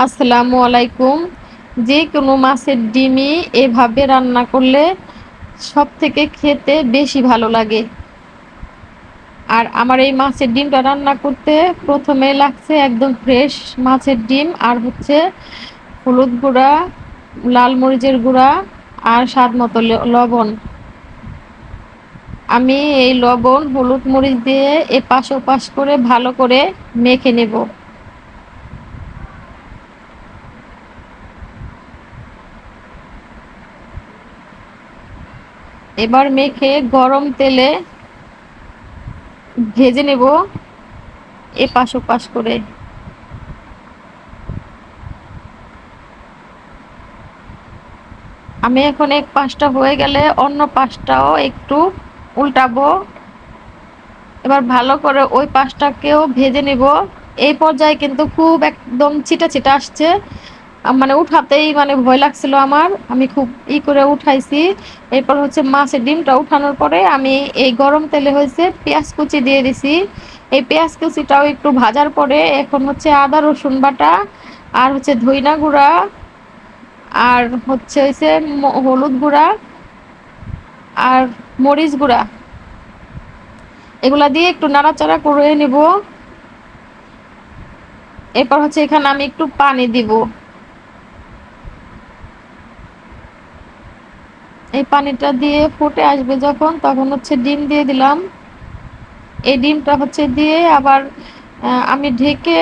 আসসালামু আলাইকুম। যে কোনো মাছের ডিমই এভাবে রান্না করলে সবথেকে খেতে বেশি ভালো লাগে। আর আমার এই মাছের ডিমটা রান্না করতে প্রথমে লাগছে একদম ফ্রেশ মাছের ডিম, আর হচ্ছে হলুদ গুঁড়া, লাল মরিচের গুঁড়া আর স্বাদ মতো লবণ। আমি এই লবণ হলুদ মরিচ দিয়ে এপাশ ওপাশ করে ভালো করে মেখে নেব। এবার মেখে গরম তেলে ভেজে নেব এপাশ ওপাশ করে। আমি এখন এক পাশটা হয়ে গেলে অন্য পাশটাও একটু উল্টাবো। এবার ভালো করে ওই পাশটাকেও ভেজে নেব। এই পর্যায়ে কিন্তু খুব একদম ছিটা ছিটা আসছে, মানে উঠাতেই মানে ভয় লাগছিল আমার। আমি খুব করে উঠাইছি। এরপর হচ্ছে মাছের ডিমটা উঠানোর পরে আমি এই গরম তেলে হয়েছে পেঁয়াজ কুচি দিয়ে দিছি। এই পেঁয়াজ কুচিটাও একটু ভাজার পরে এখন হচ্ছে আদা রসুন বাটা আর হচ্ছে ধইনা গুঁড়া আর হচ্ছে হলুদ গুঁড়া আর মরিচ গুঁড়া, এগুলা দিয়ে একটু নাড়াচাড়া করে নেব। এরপর হচ্ছে এখানে আমি একটু পানি দিব। এই পানিটা দিয়ে ফুটে আসবে যখন, তখন হচ্ছে ডিম দিয়ে দিলাম। এই ডিমটা হচ্ছে দিয়ে আবার আমি ঢেকে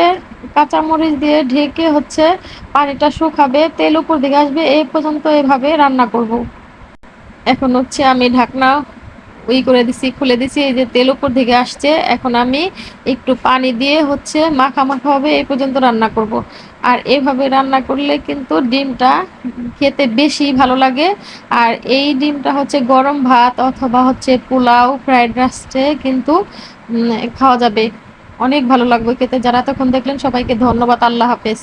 কাঁচামরিচ দিয়ে ঢেকে হচ্ছে পানিটা শুকাবে, তেল উপর দিকে আসবে, এই পর্যন্ত এভাবে রান্না করব। এখন হচ্ছে আমি ঢাকনা করে দিছি, খুলে দিছি, এই যে তেল উপর দিকে আসছে। এখন আমি একটু পানি দিয়ে হচ্ছে মাখা মাখা হবে এই পর্যন্ত রান্না করব। আর এভাবে রান্না করলে কিন্তু ডিমটা খেতে বেশি ভালো লাগে। আর এই ডিমটা হচ্ছে গরম ভাত অথবা হচ্ছে পোলাও ফ্রাইড রাইসে কিন্তু খাওয়া যাবে, অনেক ভালো লাগবে খেতে। যারা তখন দেখলেন সবাইকে ধন্যবাদ। আল্লাহ হাফেজ।